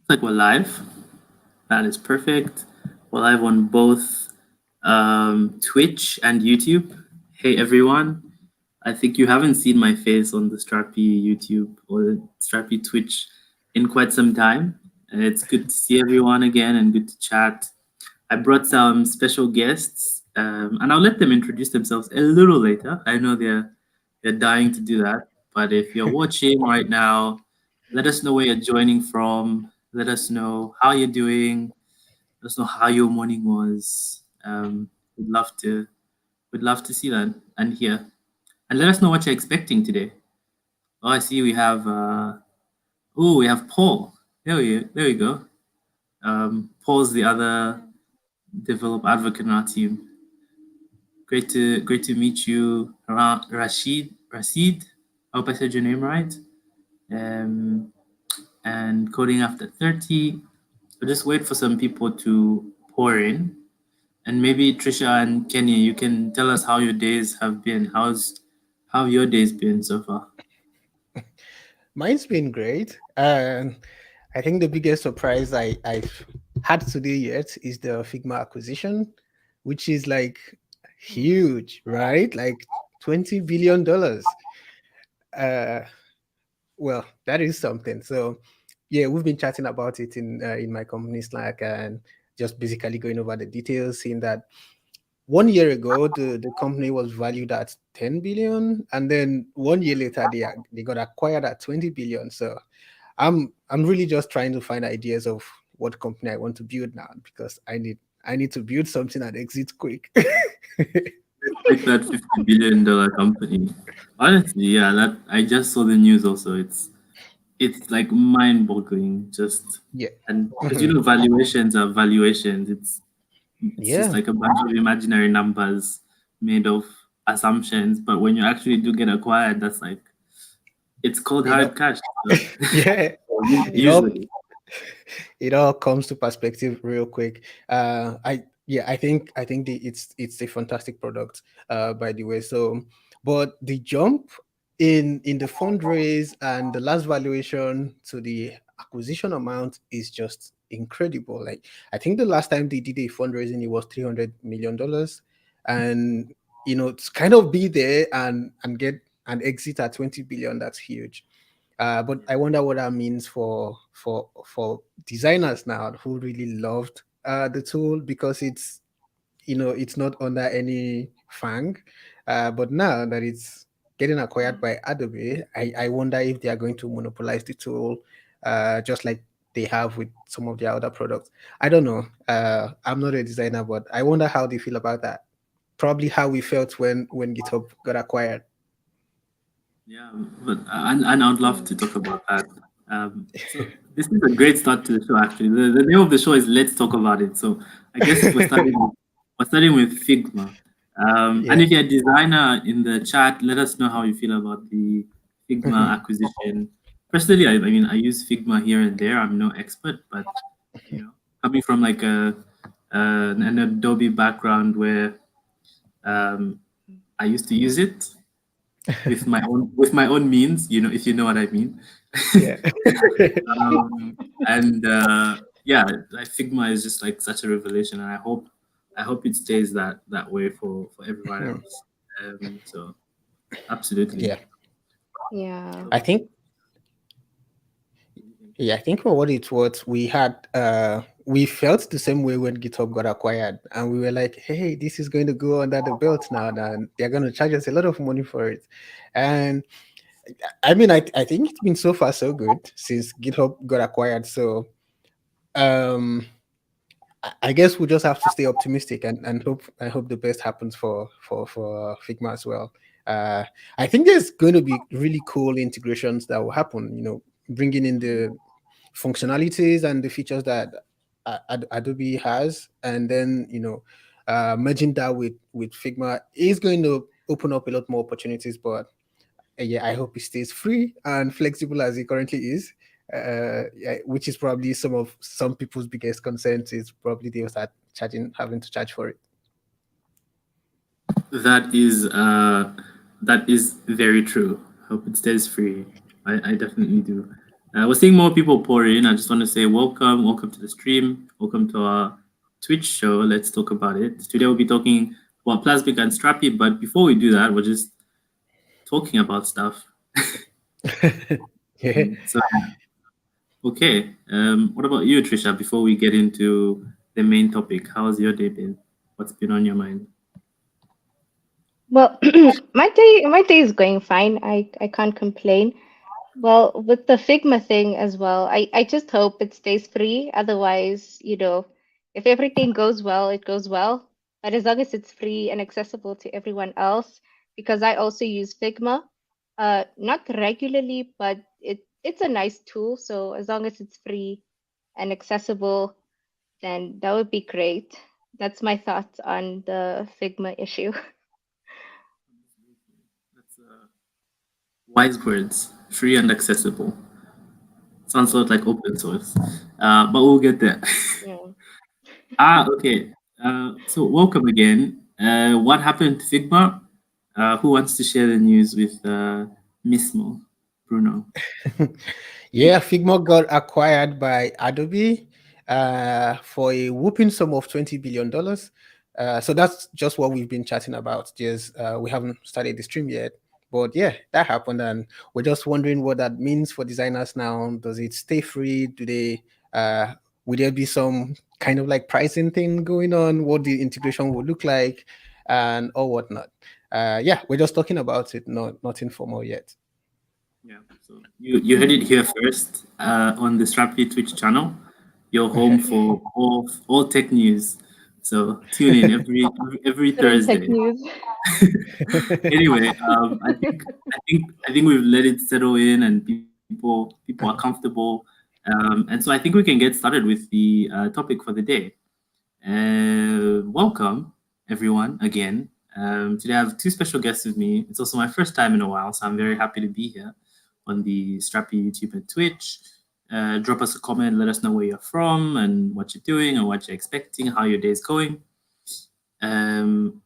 like we're live. That is perfect. We're live on both Twitch and YouTube. Hey everyone. I think you haven't seen my face on the Strapi YouTube or the Strapi Twitch in quite some time. And it's good to see everyone again and good to chat. I brought some special guests, and I'll let them introduce themselves a little later. I know they're dying to do that. But if you're watching right now, let us know where you're joining from. Let us know how you're doing. Let us know how your morning was. We'd love to see that and hear. And let us know what you're expecting today. Oh, I see we have we have Paul. There we go. Paul's the other develop advocate in our team. Great to meet you, Rashid. I hope I said your name right. Um, and coding after 30. We'll just wait for some people to pour in. And maybe Trisha and Kenny, you can tell us how your days have been. How have your days been so far? Mine's been great. I think the biggest surprise I've had today yet is the Figma acquisition, which is like huge, right? Like $20 billion. Uh, well, that is something. So, yeah, we've been chatting about it in my company Slack and just basically going over the details, seeing that 1 year ago the company was valued at 10 billion, and then 1 year later they got acquired at 20 billion. So I'm really just trying to find ideas of what company I want to build now, because I need to build something that exits quick. Like that $50 billion company. Honestly, yeah, that I just saw the news also. It's like mind boggling just Yeah. and because Mhm. valuations are valuations. It's just Yeah. like a bunch of imaginary numbers made of assumptions. But when you actually do get acquired, that's like it's cold It hard all, cash. So, yeah. It all usually. it all comes to perspective real quick. I think it's a fantastic product, by the way. So, but the jump in the fundraise and the last valuation to the acquisition amount is just incredible. Like, I think the last time they did a fundraising, it was $300 million, and to kind of be there and get an exit at 20 billion, that's huge. But I wonder what that means for designers now who really loved the tool, because it's not under any fang. But now that it's getting acquired by Adobe, I wonder if they are going to monopolize the tool, just like they have with some of their other products. I don't know. I'm not a designer, but I wonder how they feel about that. Probably how we felt when GitHub got acquired. Yeah, but and I'd love to talk about that. So this is a great start to the show. Actually, the name of the show is "Let's Talk About It." So I guess we're starting with Figma. And Yeah. if you're a designer in the chat, let us know how you feel about the Figma Mhm. acquisition. Personally, I mean, I use Figma here and there. I'm no expert, but coming from like an Adobe background where um, I used to use it with my own means, if you know what I mean. Yeah. And yeah, like Figma is just like such a revelation, and I hope it stays that way for everyone Hmm. else. So absolutely. Yeah. Yeah. I think Yeah, I think for what it's worth, we felt the same way when GitHub got acquired, and we were like, "Hey, this is going to go under the belt now, and they're going to charge us a lot of money for it." And I mean, I think it's been so far so good since GitHub got acquired. So, um, I guess we just have to stay optimistic and hope I hope the best happens for Figma as well. Uh, I think there's going to be really cool integrations that will happen. Bringing in the functionalities and the features that Adobe has, and then merging that with Figma is going to open up a lot more opportunities. But yeah, I hope it stays free and flexible as it currently is. Yeah, which is probably some people's biggest concerns, is probably they'll start having to charge for it. That is uh that is very true. Hope it stays free. I definitely do. We're seeing more people pour in. I just want to say welcome to the stream, welcome to our Twitch show. Let's talk about it. Today we'll be talking about Plasmic and Strapi, but before we do that, we're just talking about stuff. Yeah. So, okay. What about you, Trisha? Before we get into the main topic, how's your day been? What's been on your mind? Well, my day is going fine. I can't complain. Well, with the Figma thing as well, I just hope it stays free. Otherwise, if everything goes well, it goes well. But as long as it's free and accessible to everyone else, because I also use Figma, not regularly, but it's a nice tool. So as long as it's free and accessible, then that would be great. That's my thoughts on the Figma issue. That's wise words, free and accessible. Sounds sort of like open source, but we'll get there. Yeah. Okay. So welcome again. What happened to Figma? Who wants to share the news with Mismo, Bruno? Yeah, Figma got acquired by Adobe for a whooping sum of $20 billion. So that's just what we've been chatting about. Just we haven't started the stream yet, but yeah, that happened, and we're just wondering what that means for designers now. Does it stay free? Do they? Will there be some kind of like pricing thing going on? What the integration will look like, and or whatnot? Yeah, we're just talking about it. Nothing formal yet. Yeah. So you heard it here first on the Strapi Twitch channel. Your home for all tech news. So tune in every Little tech Thursday. news. Anyway, I think we've let it settle in, and people are comfortable, and so I think we can get started with the topic for the day. Welcome everyone again. Today I have two special guests with me. It's also my first time in a while, so I'm very happy to be here on the Strapi YouTube and Twitch. Drop us a comment, let us know where you're from and what you're doing and what you're expecting, how your day's going. Um,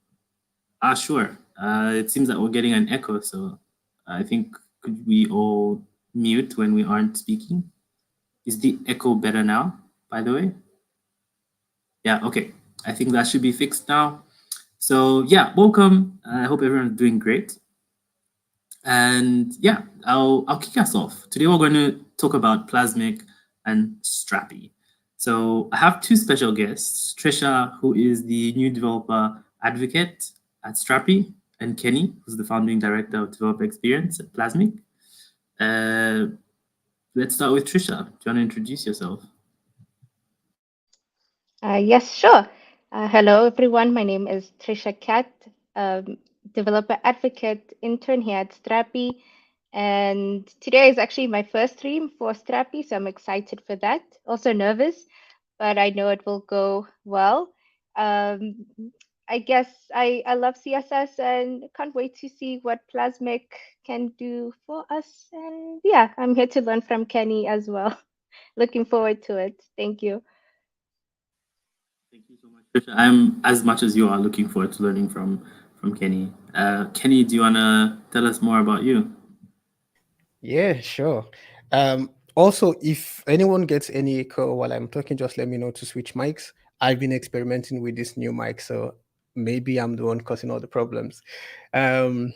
sure. It seems that we're getting an echo, so I think could we all mute when we aren't speaking? Is the echo better now, by the way? Yeah, okay. I think that should be fixed now. So yeah, welcome. I hope everyone's doing great. And yeah, I'll kick us off. Today we're going to talk about Plasmic and Strapi. So I have two special guests, Trisha, who is the new developer advocate at Strapi, and Kenny, who's the founding director of developer experience at Plasmic. Uh, let's start with Trisha. Do you want to introduce yourself? Yes, sure. Hello, everyone. My name is Trisha Cat, um, developer advocate intern here at Strapi. And today is actually my first stream for Strapi, so I'm excited for that. Also nervous, but I know it will go well. Um, I guess I love CSS and can't wait to see what Plasmic can do for us. And yeah, I'm here to learn from Kenny as well. Looking forward to it. Thank you. Thank you so much, Trisha. I'm as much as you are looking forward to learning from Kenny. Kenny, do you want to tell us more about you? Yeah, sure. Also, if anyone gets any echo while I'm talking, just let me know to switch mics. I've been experimenting with this new mic, so maybe I'm the one causing all the problems. Um,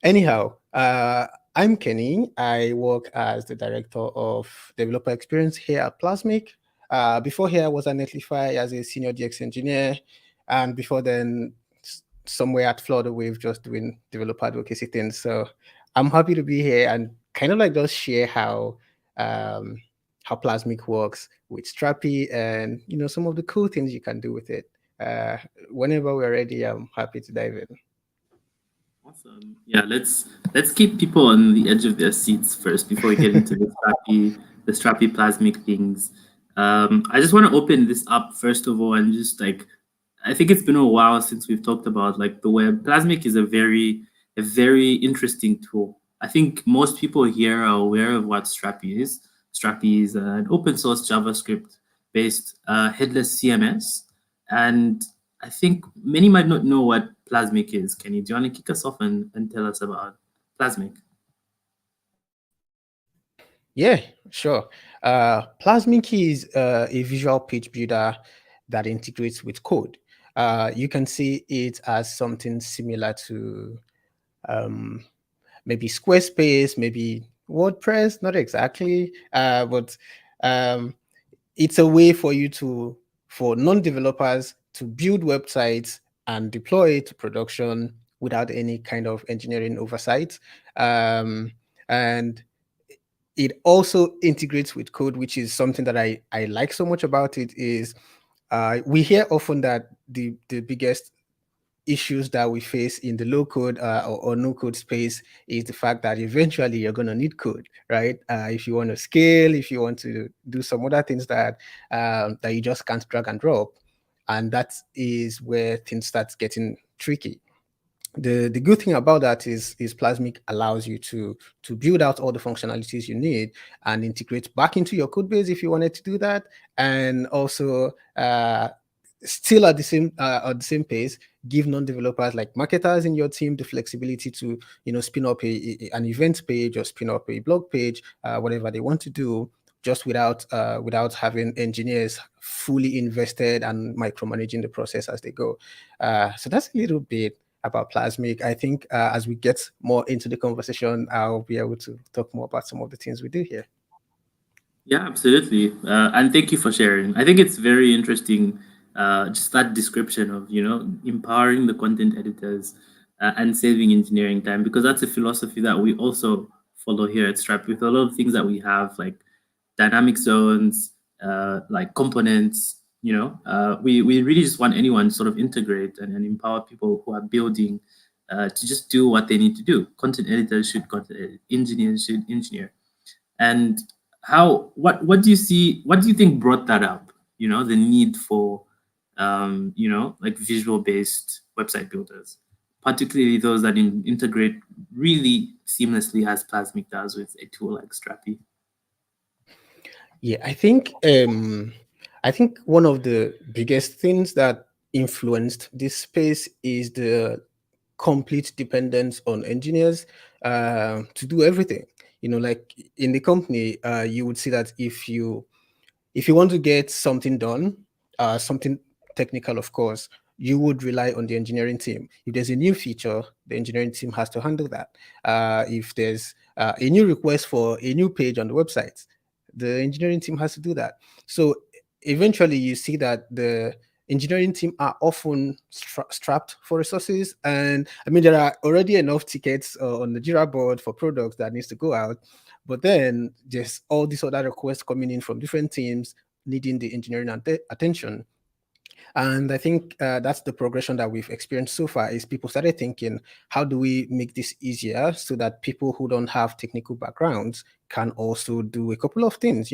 Anyhow, I'm Kenny. I work as the director of developer experience here at Plasmic. Before here, I was at Netlify as a senior DX engineer, and before then, somewhere at Florida Wave, just doing developer advocacy things. So I'm happy to be here and kind of like just share um, how Plasmic works with Strapi and some of the cool things you can do with it. Whenever we're ready, I'm happy to dive in. Awesome. Yeah, let's keep people on the edge of their seats first before we get into the Strapi Plasmic things. I just want to open this up first of all, and just like I think it's been a while since we've talked about like the web. Plasmic is a very interesting tool. I think most people here are aware of what Strapi is. Strapi is an open source JavaScript based headless CMS, and I think many might not know what Plasmic is. Can you, do you want to kick us off and tell us about Plasmic? Yeah, sure. Plasmic is a visual page builder that integrates with code. You can see it as something similar to um, maybe Squarespace, maybe WordPress, not exactly, but um, it's a way for you for non-developers to build websites and deploy it to production without any kind of engineering oversight. And it also integrates with code, which is something that I like so much about it. Is we hear often that the biggest issues that we face in the low code or no code space is the fact that eventually you're going to need code, right? If you want to scale, if you want to do some other things that you just can't drag and drop, and that is where things start getting tricky. The good thing about that is Plasmic allows you to build out all the functionalities you need and integrate back into your code base if you wanted to do that, and also still at the same pace give non-developers like marketers in your team the flexibility to spin up an event page or spin up a blog page, whatever they want to do, just without having engineers fully invested and micromanaging the process as they go. So that's a little bit about Plasmic. I think as we get more into the conversation, I'll be able to talk more about some of the things we do here. Yeah, absolutely. And thank you for sharing. I think it's very interesting, just that description of, empowering the content editors and saving engineering time, because that's a philosophy that we also follow here at Strap with a lot of things that we have, like dynamic zones, like components. We really just want anyone to sort of integrate and empower people who are building to just do what they need to do. Content editors should content edit, engineers should engineer. And what do you see, what do you think brought that up, the need for like visual based website builders, particularly those that integrate really seamlessly as Plasmic does with a tool like Strapi? Yeah, I think one of the biggest things that influenced this space is the complete dependence on engineers to do everything. Like in the company, you would see that if you want to get something done, something technical, of course, you would rely on the engineering team. If there's a new feature, the engineering team has to handle that. If there's a new request for a new page on the website, the engineering team has to do that. So eventually, you see that the engineering team are often strapped for resources. And I mean, there are already enough tickets on the Jira board for products that needs to go out. But then there's all these other requests coming in from different teams needing the engineering attention. And I think that's the progression that we've experienced so far is people started thinking, how do we make this easier so that people who don't have technical backgrounds can also do a couple of things,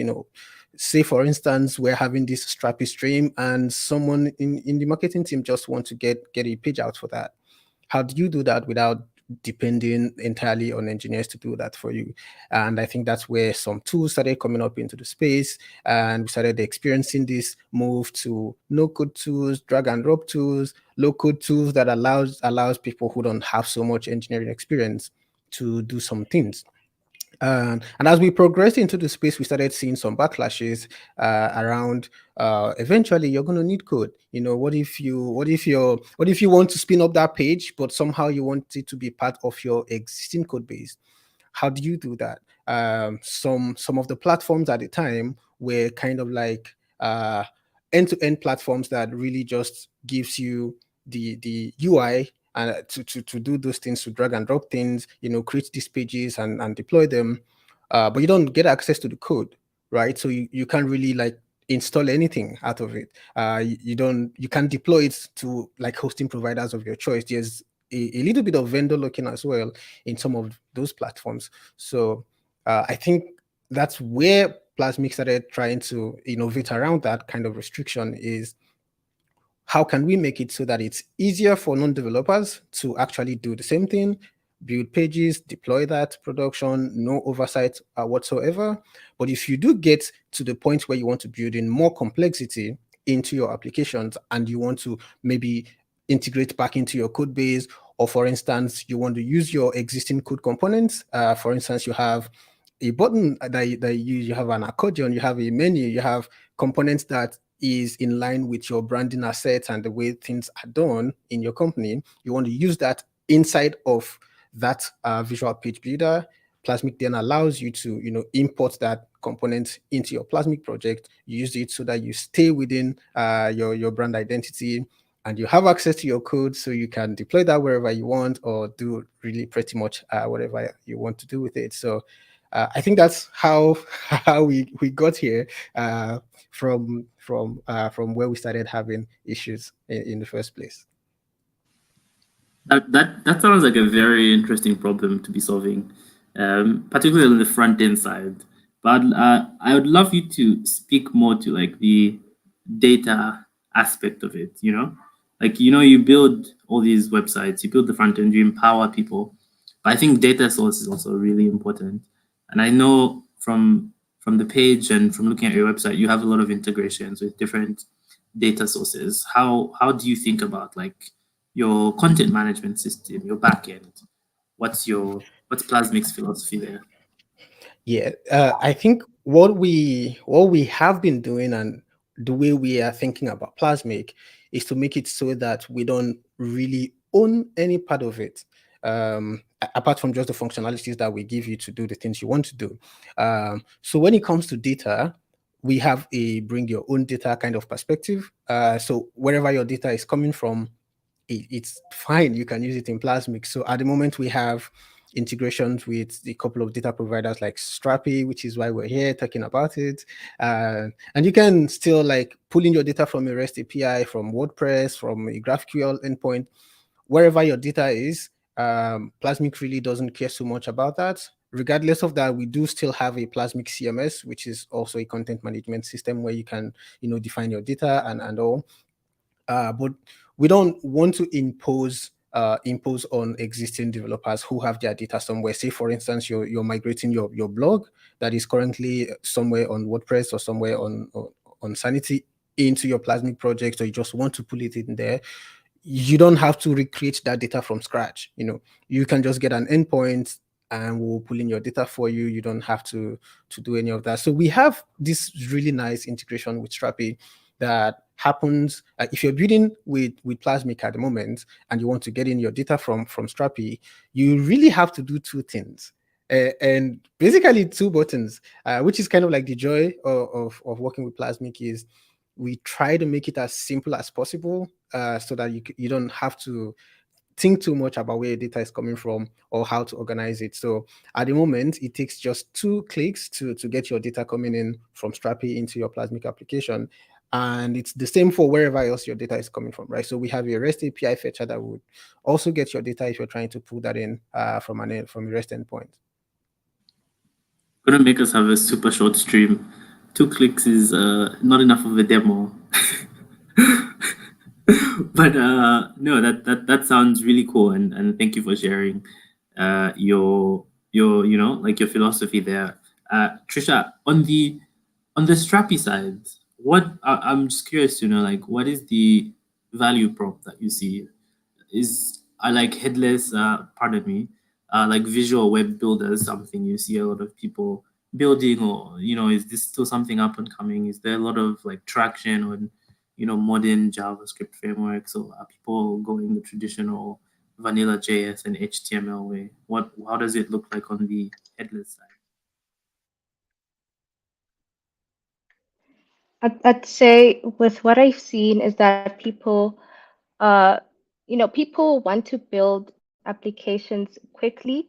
say for instance, we're having this Strapi stream and someone in the marketing team just want to get a page out for that. How do you do that without depending entirely on engineers to do that for you? And I think that's where some tools started coming up into the space, and we started experiencing this move to no code tools, drag and drop tools, low code tools that allows people who don't have so much engineering experience to do some things. And as we progressed into the space, we started seeing some backlashes around. Eventually, you're going to need code. What if you want to spin up that page, but somehow you want it to be part of your existing code base? How do you do that? Some of the platforms at the time were kind of like end-to-end platforms that really just gives you the UI and to do those things, to drag and drop things, create these pages and deploy them. But you don't get access to the code, right? So you can't really like install anything out of it. You can't deploy it to like hosting providers of your choice. There's a little bit of vendor looking as well in some of those platforms. So I think that's where Plasmic started trying to innovate around that kind of restriction is how can we make it so that it's easier for non-developers to actually do the same thing, build pages, deploy that production, no oversight whatsoever. But if you do get to the point where you want to build in more complexity into your applications and you want to maybe integrate back into your code base, or for instance, you want to use your existing code components. For instance, you have a button that you use, you have an accordion, you have a menu, you have components that is in line with your branding assets and the way things are done in your company. You want to use that inside of that visual page builder. Plasmic then allows you to, import that component into your Plasmic project, use it so that you stay within your brand identity, and you have access to your code, so you can deploy that wherever you want or do really pretty much whatever you want to do with it. So I think that's how how we got here from where we started having issues in the first place. That sounds like a very interesting problem to be solving, particularly on the front end side. But I would love you to speak more to like the data aspect of it. Like you build all these websites, you build the front end, you empower people. But I think data source is also really important. And I know from the page and from looking at your website, you have a lot of integrations with different data sources. How do you think about like your content management system, your backend? What's Plasmic's philosophy there? Yeah, I think what we have been doing, and the way we are thinking about Plasmic, is to make it so that we don't really own any part of it, apart from just the functionalities that we give you to do the things you want to do. So when it comes to data, we have a bring your own data kind of perspective. So wherever your data is coming from, it's fine. You can use it in Plasmic. So at the moment, we have integrations with a couple of data providers like Strapi, which is why we're here talking about it. And you can still like pull in your data from a REST API, from WordPress, from a GraphQL endpoint, wherever your data is. Plasmic really doesn't care so much about that. Regardless of that, we do still have a Plasmic CMS, which is also a content management system where you can, define your data and all. But we don't want to impose on existing developers who have their data somewhere. Say, for instance, you're migrating your blog that is currently somewhere on WordPress or somewhere on Sanity into your Plasmic project, or you just want to pull it in there. You don't have to recreate that data from scratch. You can just get an endpoint and we'll pull in your data for you. You don't have to do any of that. So we have this really nice integration with Strapi that happens if you're building with Plasmic at the moment and you want to get in your data from Strapi. You really have to do two things, and basically two buttons, which is kind of like the joy of working with Plasmic. Is we try to make it as simple as possible, so that you don't have to think too much about where your data is coming from or how to organize it. So at the moment, it takes just 2 clicks to get your data coming in from Strapi into your Plasmic application. And it's the same for wherever else your data is coming from, right? So we have a REST API fetcher that would also get your data if you're trying to pull that in from a REST endpoint. Gonna make us have a super short stream. 2 clicks is not enough of a demo. But no, that sounds really cool, and thank you for sharing your like your philosophy there. Trisha, on the Strapi side, I'm just curious to know, like, what is the value prop that you see? Is I like headless, pardon me, like visual web builders something you see a lot of people building, or is this still something up and coming? Is there a lot of like traction on modern JavaScript frameworks, or are people going the traditional vanilla JS and HTML way? How does it look like on the headless side? I'd say with what I've seen is that uh, people want to build applications quickly.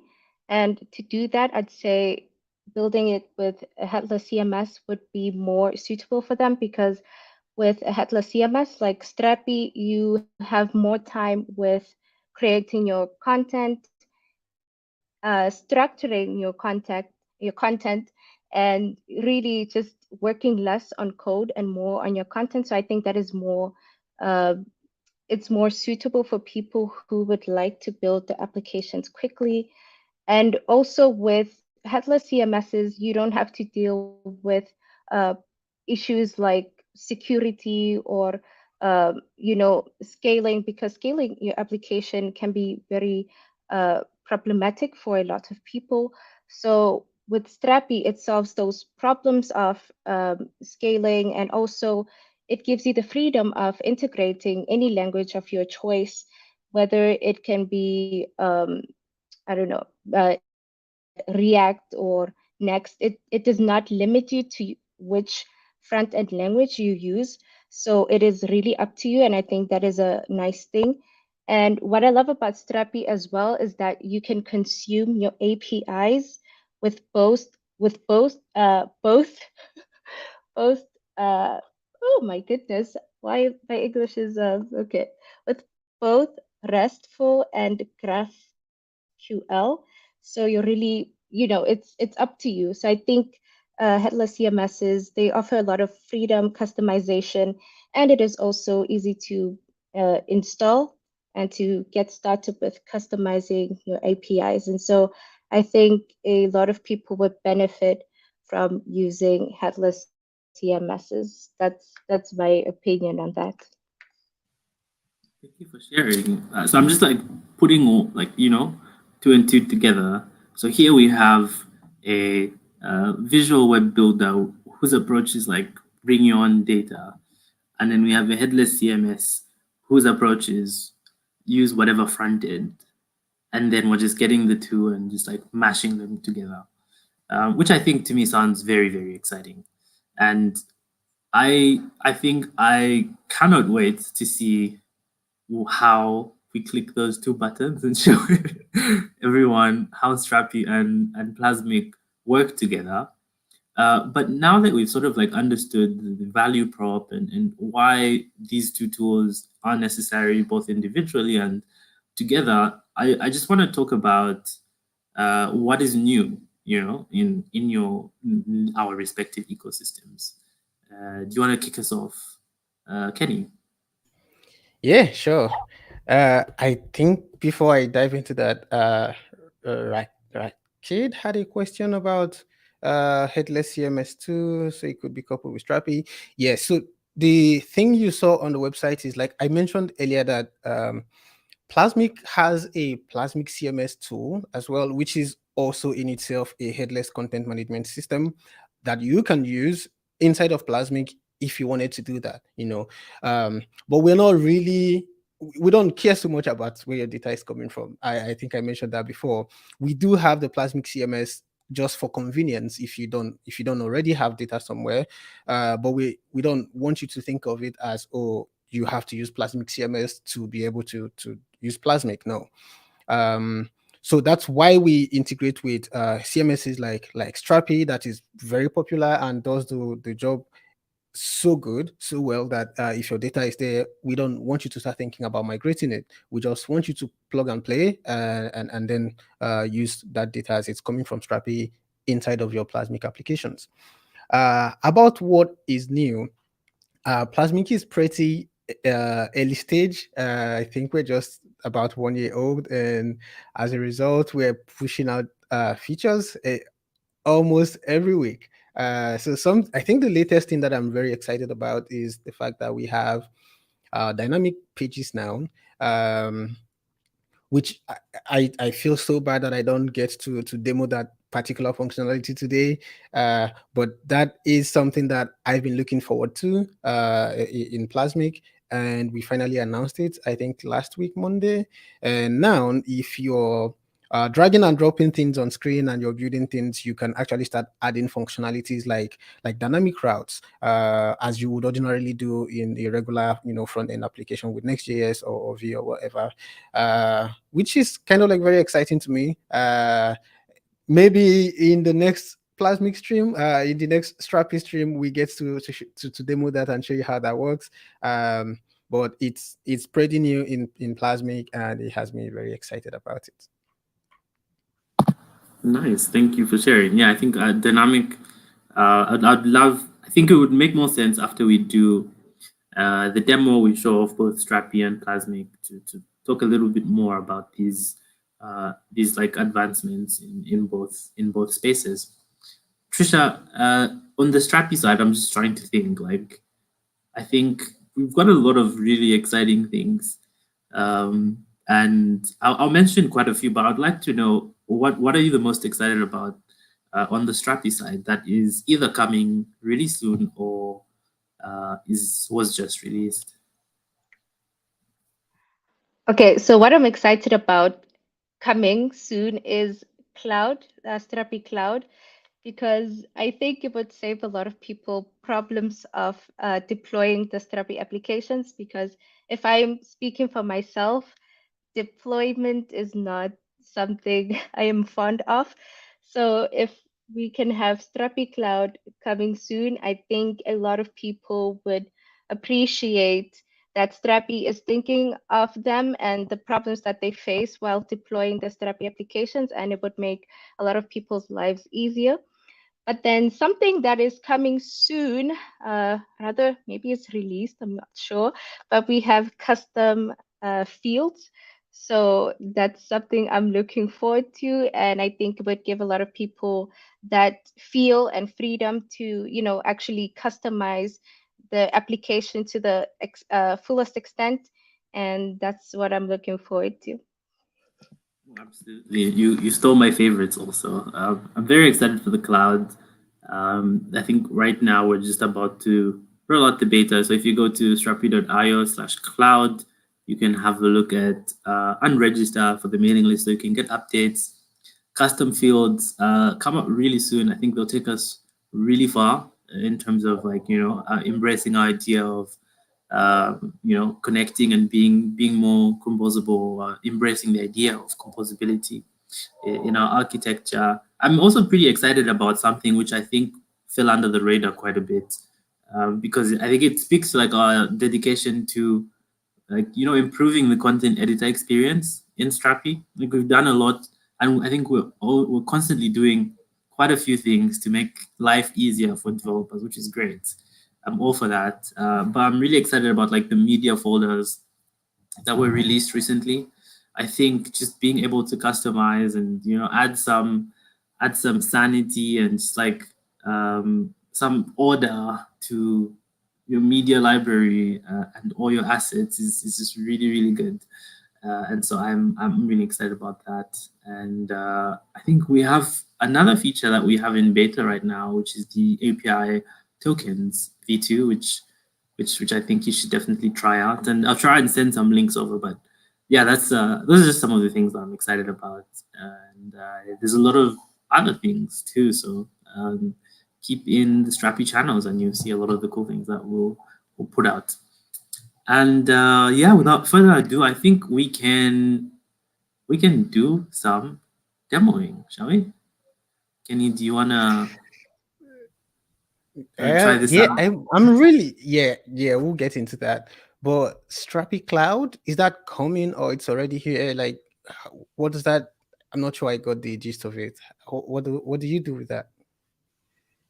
And to do that, I'd say building it with a headless CMS would be more suitable for them, because with a headless CMS like Strapi, you have more time with creating your content, structuring your content, and really just working less on code and more on your content. So I think that is more, uh, it's more suitable for people who would like to build the applications quickly. And also with headless CMSs, you don't have to deal with uh, issues like security or scaling, because scaling your application can be very problematic for a lot of people. So with Strapi, it solves those problems of scaling, and also it gives you the freedom of integrating any language of your choice, whether it can be, I don't know, React or Next. It does not limit you to which front end language you use. So it is really up to you. And I think that is a nice thing. And what I love about Strapi as well is that you can consume your APIs with both both oh my goodness, why my English is okay, with both RESTful and GraphQL. So you're really, it's up to you. So I think headless CMSs, they offer a lot of freedom, customization, and it is also easy to install and to get started with customizing your APIs. And so I think a lot of people would benefit from using headless CMSs. That's my opinion on that. Thank you for sharing. So I'm just like putting all like two and two together. So here we have a visual web builder whose approach is like bring your own data, and then we have a headless CMS whose approach is use whatever front end, and then we're just getting the two and just like mashing them together, which I think to me sounds very very exciting, and I think I cannot wait to see how we click those two buttons and show everyone how Strapi and Plasmic work together. But now that we've sort of like understood the value prop and why these two tools are necessary both individually and together, I just want to talk about what is new, in our respective ecosystems. Do you want to kick us off, Kenny? Yeah, sure. I think before I dive into that, Kid had a question about headless CMS2, so it could be coupled with Strapi. Yeah, so the thing you saw on the website is like I mentioned earlier that Plasmic has a Plasmic CMS tool as well, which is also in itself a headless content management system that you can use inside of Plasmic if you wanted to do that, but we're not really, we don't care so much about where your data is coming from. I think I mentioned that before. We do have the Plasmic CMS just for convenience if you don't already have data somewhere, but we don't want you to think of it as, oh, you have to use Plasmic CMS to be able to use Plasmic. No. So that's why we integrate with CMSs like Strapi, that is very popular and does the job so good, so well that if your data is there, we don't want you to start thinking about migrating it. We just want you to plug and play and then use that data as it's coming from Strapi inside of your Plasmic applications. About what is new, Plasmic is pretty early stage. I think we're just about 1 year old, and as a result, we're pushing out features almost every week. I think the latest thing that I'm very excited about is the fact that we have dynamic pages now. Which I feel so bad that I don't get to demo that particular functionality today. But that is something that I've been looking forward to in Plasmic, and we finally announced it, I think last week, Monday. And now, if you're dragging and dropping things on screen and you're building things, you can actually start adding functionalities like dynamic routes, as you would ordinarily do in a regular front end application with Next.js or Vue or whatever, which is kind of like very exciting to me. Maybe in the next Plasmic stream, in the next Strapi stream, we get to demo that and show you how that works. But it's pretty new in Plasmic, and it has me very excited about it. Nice, thank you for sharing. Yeah, I think dynamic. I'd love. I think it would make more sense after we do the demo. We show off both Strapi and Plasmic to talk a little bit more about these like advancements in both spaces. Trisha, on the Strapi side, I'm just trying to think. Like, I think we've got a lot of really exciting things. And I'll mention quite a few, but I'd like to know what are you the most excited about on the Strapi side that is either coming really soon or is was just released? Okay, so what I'm excited about coming soon is Cloud, Strapi Cloud, because I think it would save a lot of people problems of deploying the Strapi applications. Because if I'm speaking for myself, deployment is not something I am fond of. So if we can have Strapi Cloud coming soon, I think a lot of people would appreciate that Strapi is thinking of them and the problems that they face while deploying the Strapi applications, and it would make a lot of people's lives easier. But then something that is coming soon, rather maybe it's released, I'm not sure, but we have custom fields. So that's something I'm looking forward to, and I think it would give a lot of people that feel and freedom to, actually customize the application to the fullest extent, and that's what I'm looking forward to. Absolutely. You stole my favorites also. I'm very excited for the cloud. I think right now we're just about to roll out the beta. So if you go to strapi.io/cloud, you can have a look at unregister for the mailing list so you can get updates. Custom fields come up really soon. I think they'll take us really far in terms of embracing our idea of connecting and being more composable, embracing the idea of composability in our architecture. I'm also pretty excited about something which I think fell under the radar quite a bit, because I think it speaks to like our dedication to improving the content editor experience in Strapi. Like we've done a lot, and I think we're constantly doing quite a few things to make life easier for developers, which is great. I'm all for that. But I'm really excited about like the media folders that were released recently. I think just being able to customize and add some sanity and just like some order to your media library and all your assets is just really really good. And so I'm really excited about that. And I think we have another feature that we have in beta right now, which is the API tokens v2, which I think you should definitely try out. And I'll try and send some links over. But yeah, those are just some of the things that I'm excited about. And there's a lot of other things too. So keep in the Strapi channels, and you'll see a lot of the cool things that we'll put out. And yeah, without further ado, I think we can do some demoing, shall we? Kenny, do you wanna try this Yeah, out? I'm really we'll get into that. But Strapi Cloud, is that coming or it's already here? Like, what does that? I'm not sure I got the gist of it. What do you do with that?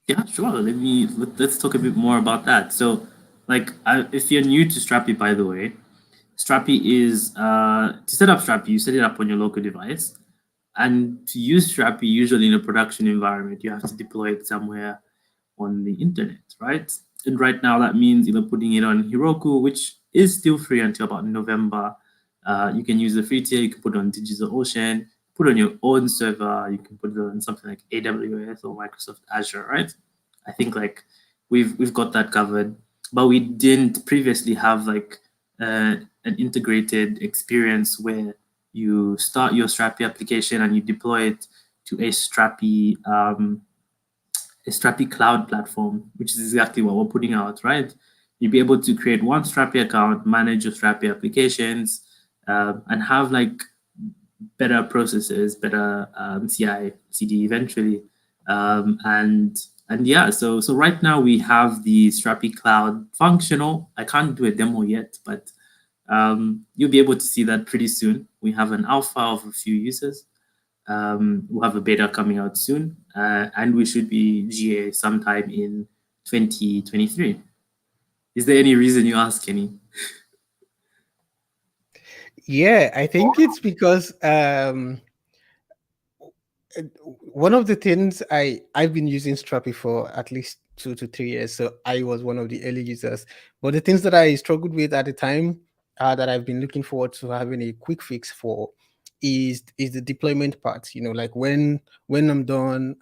Yeah, sure. Let's talk a bit more about that. So, like, if you're new to Strapi, by the way, Strapi is to set up Strapi, you set it up on your local device, and to use Strapi, usually in a production environment, you have to deploy it somewhere on the internet, right? And right now, that means either putting it on Heroku, which is still free until about November. You can use the free tier. You can put it on DigitalOcean, put it on your own server. You can put it on something like AWS or Microsoft Azure, right? I think like we've got that covered, but we didn't previously have like an integrated experience where you start your Strapi application and you deploy it to a Strapi Cloud platform, which is exactly what we're putting out, right? You'll be able to create one Strapi account, manage your Strapi applications, and have like better processes, better CI, CD eventually, and yeah. So right now we have the Strapi Cloud functional. I can't do a demo yet, but you'll be able to see that pretty soon. We have an alpha of a few users. We'll have a beta coming out soon, and we should be GA sometime in 2023. Is there any reason you ask, Kenny? Yeah, I think it's because one of the things I've been using Strapi for at least 2 to 3 years, so I was one of the early users. But the things that I struggled with at the time that I've been looking forward to having a quick fix for is the deployment part. Like when I'm done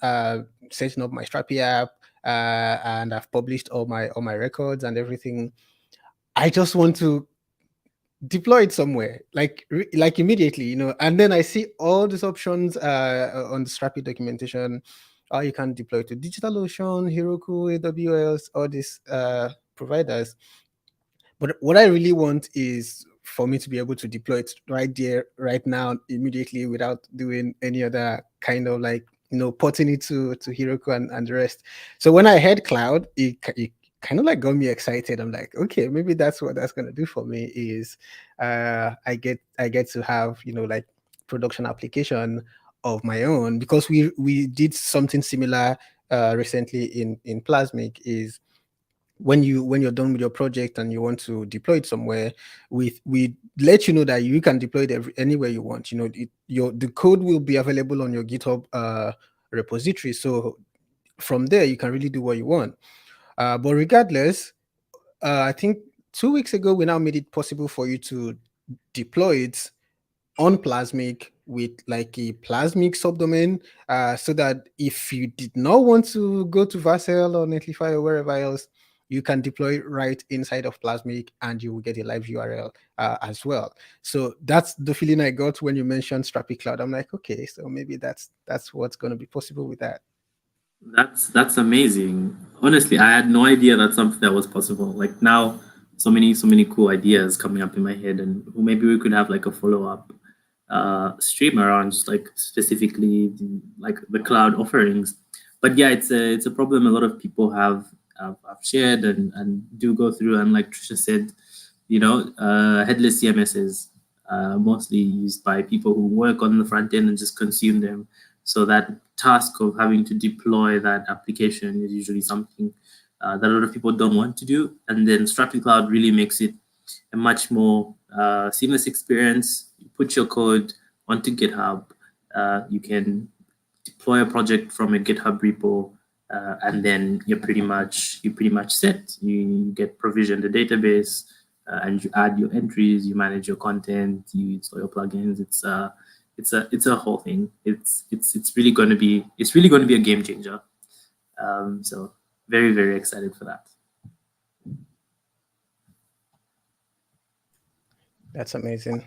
setting up my Strapi app, and I've published all my records and everything, I just want to deploy it somewhere, like immediately, and then I see all these options on the Strapi documentation. You can deploy to DigitalOcean, Heroku, AWS, all these providers. But what I really want is for me to be able to deploy it right there, right now, immediately, without doing any other kind of porting it to Heroku and the rest. So when I heard cloud, it kind of like got me excited. I'm like, okay, maybe that's what that's gonna do for me is I get to have like production application of my own, because we did something similar recently in Plasmic. Is when you're done with your project and you want to deploy it somewhere, we let you know that you can deploy it anywhere you want. The code will be available on your GitHub repository, so from there you can really do what you want. But regardless, I think 2 weeks ago we now made it possible for you to deploy it on Plasmic with like a Plasmic subdomain, so that if you did not want to go to Vercel or Netlify or wherever else, you can deploy right inside of Plasmic and you will get a live URL as well. So that's the feeling I got when you mentioned Strapi Cloud. I'm like, okay, so maybe that's what's going to be possible with that. That's amazing. Honestly, I had no idea that's something that was possible. Like now, so many cool ideas coming up in my head, and maybe we could have like a follow-up stream around just like specifically like the cloud offerings. But yeah, it's a problem a lot of people have shared and do go through. And like Trisha said, headless CMSs mostly used by people who work on the front end and just consume them. So that task of having to deploy that application is usually something that a lot of people don't want to do. And then Strapi Cloud really makes it a much more seamless experience. You put your code onto GitHub. You can deploy a project from a GitHub repo, and then you're pretty much set. You get provisioned the database, and you add your entries. You manage your content. You install your plugins. It's a whole thing. It's really going to be a game changer. So very, very excited for that. That's amazing.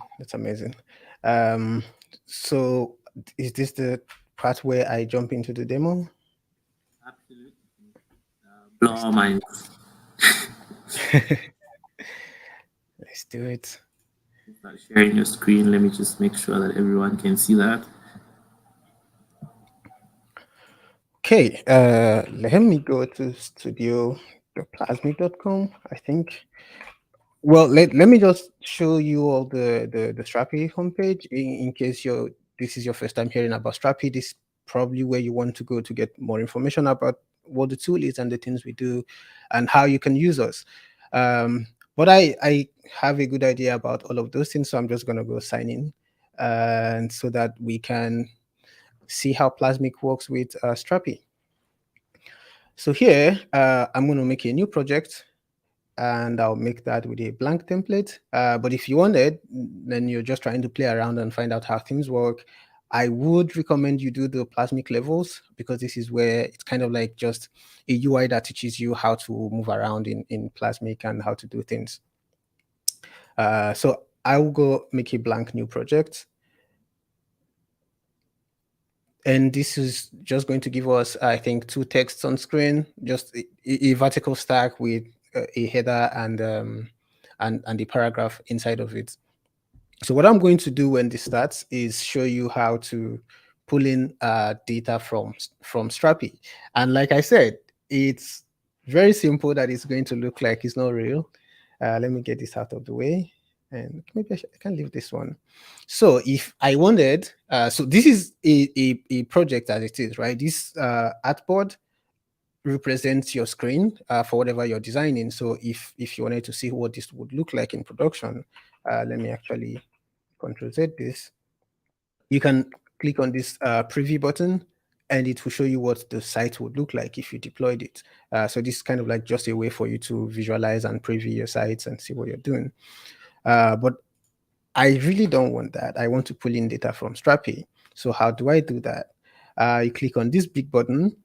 So is this the part where I jump into the demo? Absolutely. Blow our minds. Let's do it. Start sharing your screen. Let me just make sure that everyone can see that. Okay, let me go to studio.plasmic.com, I think. Well, let me just show you all the Strapi homepage in case this is your first time hearing about Strapi. This is probably where you want to go to get more information about what the tool is and the things we do and how you can use us. But I have a good idea about all of those things, so I'm just going to go sign in, and so that we can see how Plasmic works with Strapi. So here, I'm going to make a new project, and I'll make that with a blank template. But if you wanted, then you're just trying to play around and find out how things work, I would recommend you do the Plasmic levels, because this is where it's kind of like just a UI that teaches you how to move around in Plasmic and how to do things. So I will go make a blank new project. And this is just going to give us, I think, two texts on screen, just a vertical stack with a header and the paragraph inside of it. So what I'm going to do when this starts is show you how to pull in data from Strapi. And like I said, it's very simple that it's going to look like it's not real. Let me get this out of the way. And maybe I can leave this one. So if I wanted, so this is a project as it is, right? This artboard represents your screen for whatever you're designing. So if you wanted to see what this would look like in production, let me actually Control Z this. You can click on this preview button, and it will show you what the site would look like if you deployed it. So this is kind of like just a way for you to visualize and preview your sites and see what you're doing. But I really don't want that. I want to pull in data from Strapi. So how do I do that? You click on this big button,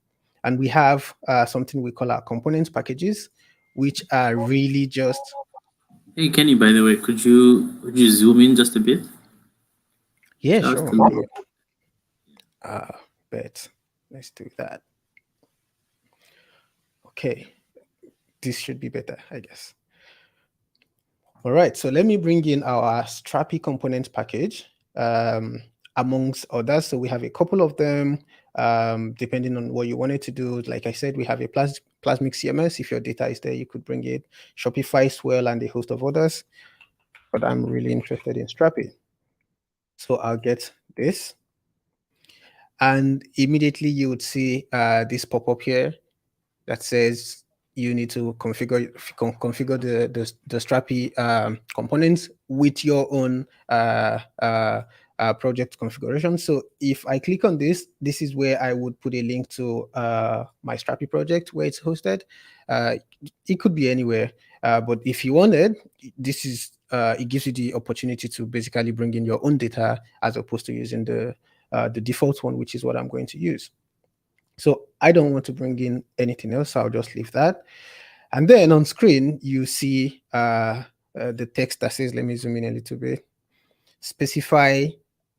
and we have something we call our components packages, which are really just, Hey Kenny, by the way, could you zoom in just a bit? yeah, Just sure. a little. Uh, but let's do that. Okay, this should be better, I guess. All right, so let me bring in our Strapi components package, amongst others. So we have a couple of them, depending on what you wanted to do. Like I said, we have a Plasmic CMS. If your data is there, you could bring it. Shopify, Swell, and a host of others. But I'm really interested in Strapi. So I'll get this. And immediately you would see this pop up here that says you need to configure the Strapi components with your own project configuration. So if I click on this, this is where I would put a link to my Strapi project where it's hosted. It could be anywhere, but if you wanted, this is it gives you the opportunity to basically bring in your own data as opposed to using the default one, which is what I'm going to use. So I don't want to bring in anything else. So I'll just leave that. And then on screen, you see the text that says, let me zoom in a little bit, specify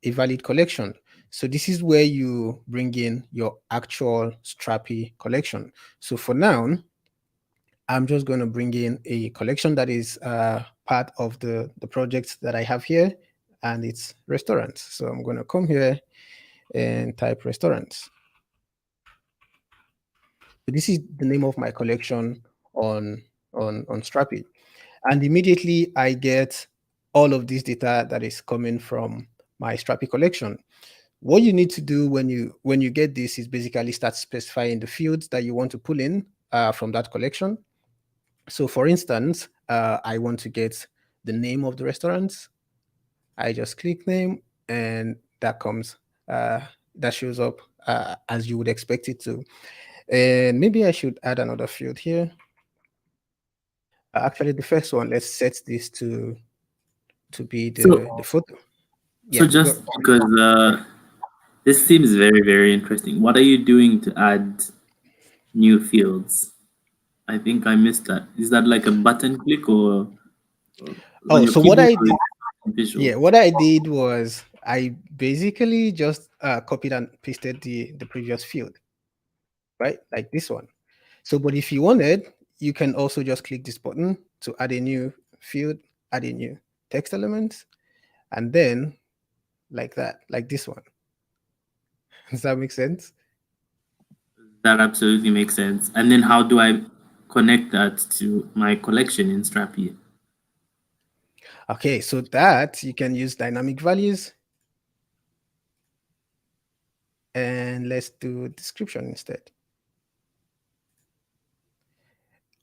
a valid collection. So this is where you bring in your actual Strapi collection. So for now, I'm just going to bring in a collection that is part of the project that I have here, and it's restaurants. So I'm going to come here and type restaurants. So this is the name of my collection on Strapi. And immediately I get all of this data that is coming from my Strapi collection. What you need to do when you get this is basically start specifying the fields that you want to pull in from that collection. So for instance, I want to get the name of the restaurants. I just click name, and that comes, that shows up as you would expect it to. And maybe I should add another field here. Actually, the first one, let's set this to be the So, photo. so Yeah, just go. because this seems very, very interesting. What are you doing to add new fields? I think I missed that. Is that like a button click or on Oh, your so what keyboard I or is did, it visual? yeah, what I did was I basically just copied and pasted the previous field, right? Like this one. So, but if you wanted, you can also just click this button to add a new field, add a new text element, and then like that, like this one. Does that make sense? That absolutely makes sense. And then how do I connect that to my collection in Strapi? Okay, so that you can use dynamic values, and let's do description instead.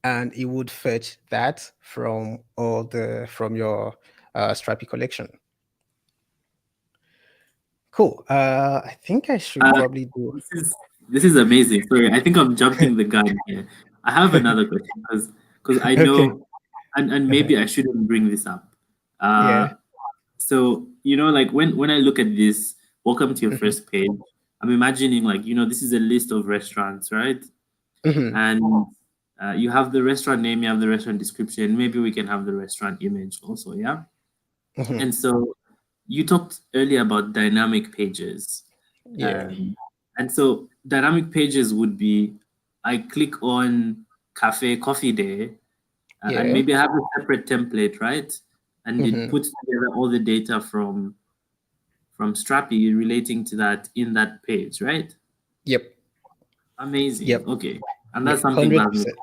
And it would fetch that from your Strapi collection. Cool. I think I should Uh, probably do. this is amazing. Sorry, I think I'm jumping the gun here. I have another question because I Okay. know, and maybe I shouldn't bring this up. Yeah. So like when I look at this, welcome to your Mhm. first page. I'm imagining like this is a list of restaurants, right? Mhm. And you have the restaurant name, you have the restaurant description. Maybe we can have the restaurant image also, yeah. Mhm. And so you talked earlier about dynamic pages. Yeah. And so dynamic pages would be I click on cafe coffee day, and Yeah. maybe I have a separate template, right? And it Mhm. puts together all the data from Strapi relating to that in that page, right? Yep. Amazing. Yep. Okay. And Yeah. that's something that 100%.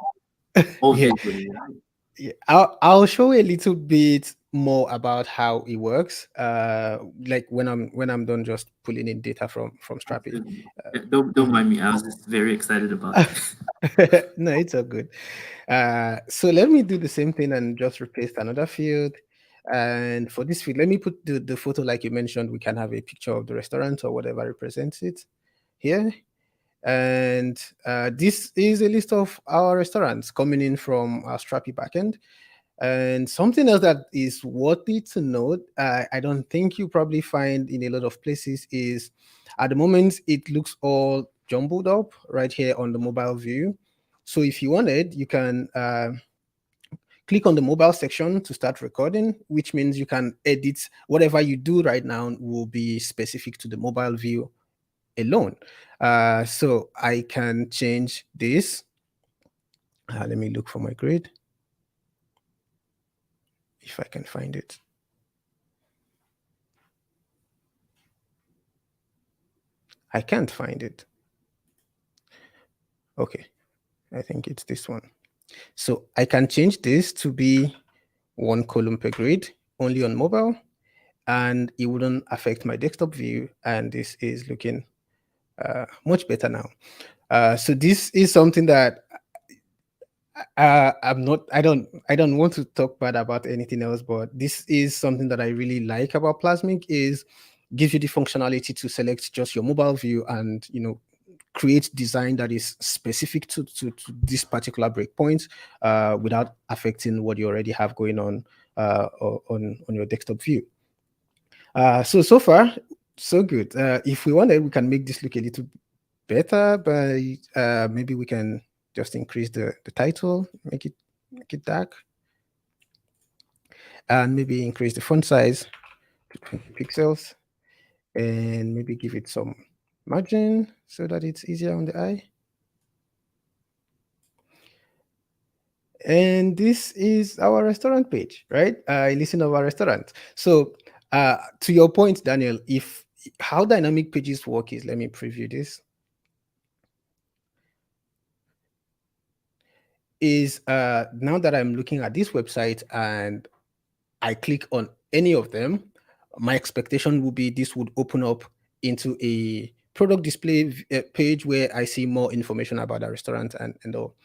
Yeah. obviously, right? Yeah, I'll show a little bit more about how it works. Like when I'm done just pulling in data from Strapi. Absolutely. Yeah, don't mind me. I was just very excited about it. No, it's all good. So let me do the same thing and just replace another field. And for this field, let me put the photo like you mentioned. We can have a picture of the restaurant or whatever represents it here. And this is a list of our restaurants coming in from our Strapi backend. And something else that is worthy to note, I don't think you probably find in a lot of places, is at the moment it looks all jumbled up right here on the mobile view. So if you wanted, you can click on the mobile section to start recording, which means you can edit whatever you do right now will be specific to the mobile view alone. So I can change this. Let me look for my grid, if I can find it. I can't find it. Okay, I think it's this one. So I can change this to be 1 column per grid only on mobile, and it wouldn't affect my desktop view. And this is looking much better now. So this is something that I'm not. I don't want to talk bad about anything else, but this is something that I really like about Plasmic. Is gives you the functionality to select just your mobile view and create design that is specific to this particular breakpoint without affecting what you already have going on on your desktop view. So far, so good. If we wanted, we can make this look a little better, but maybe we can just increase the title, make it dark, and maybe increase the font size to 20 pixels, and maybe give it some margin so that it's easier on the eye. And this is our restaurant page, right? A listing of our restaurant. So to your point, Daniel, if how dynamic pages work is, let me preview this, is now that I'm looking at this website and I click on any of them, my expectation would be this would open up into a product display page where I see more information about the restaurant and all.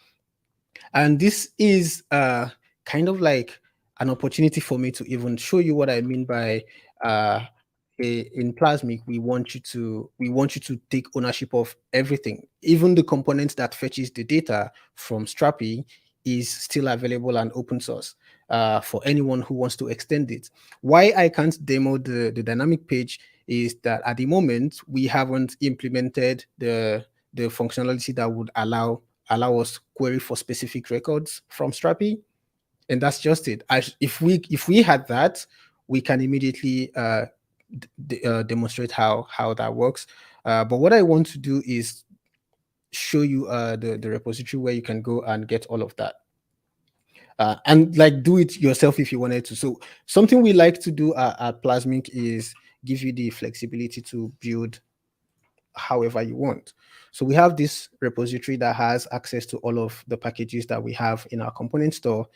And this is kind of like an opportunity for me to even show you what I mean by in Plasmic, we want you to take ownership of everything. Even the component that fetches the data from Strapi is still available and open source for anyone who wants to extend it. Why I can't demo the dynamic page is that at the moment we haven't implemented the functionality that would allow us query for specific records from Strapi, and that's just it. If we had that, we can immediately demonstrate how that works. But what I want to do is show you the repository where you can go and get all of that. And like do it yourself if you wanted to. So something we like to do at Plasmic is give you the flexibility to build however you want. So we have this repository that has access to all of the packages that we have in our component store.